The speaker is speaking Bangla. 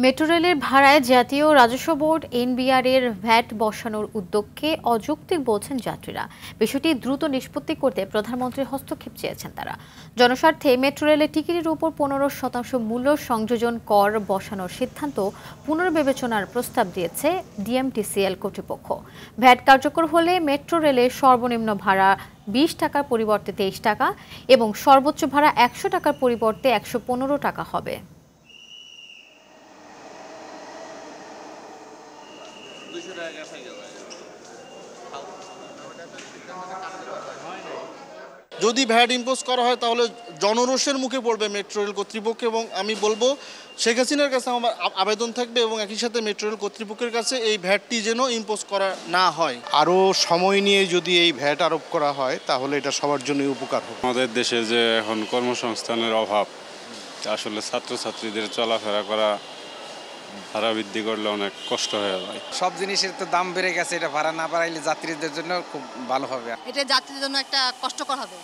মেট্রো রেলের ভাড়ায় জাতীয় রাজস্ব বোর্ড এনবিআর এর ভ্যাট বসানোর উদ্যোগকে অযৌক্তিক বলছেন যাত্রীরা। বিষয়টি দ্রুত নিষ্পত্তি করতে প্রধানমন্ত্রীর হস্তক্ষেপ চেয়েছেন তারা। জনস্বার্থে মেট্রো রেলের টিকিটের উপর 15% মূল্য সংযোজন কর বসানোর সিদ্ধান্ত পুনর্বিবেচনার প্রস্তাব দিয়েছে ডিএমটিসিএল কর্তৃপক্ষ। ভ্যাট কার্যকর হলে মেট্রো রেলের সর্বনিম্ন ভাড়া 20 টাকার পরিবর্তে 23 টাকা এবং সর্বোচ্চ ভাড়া 100 টাকার পরিবর্তে 115 টাকা হবে। যদি ভ্যাট ইম্পোজ করা হয় তাহলে জনরোষের মুখে পড়বে মেট্রো রেল কর্তৃপক্ষ, এবং আমি বলবো শেখ হাসিনার কাছে আমার আবেদন থাকবে এবং একই সাথে মেট্রো রেল কর্তৃপক্ষের কাছে এই ভ্যাটটি যেন ইম্পোজ করা না হয়। আরও সময় নিয়ে যদি এই ভ্যাট আরোপ করা হয় তাহলে এটা সবার জন্যই উপকার হবে। আমাদের দেশে যে এখন কর্মসংস্থানের অভাব, আসলে ছাত্রছাত্রীদের চলাফেরা করা ভাড়া বৃদ্ধি করলে অনেক কষ্ট হয়ে যায়। সব জিনিসের তো দাম বেড়ে গেছে, এটা ভাড়া না বাড়াইলে যাত্রীদের জন্য খুব ভালো হবে। এটা যাত্রীদের জন্য একটা কষ্টকর হবে।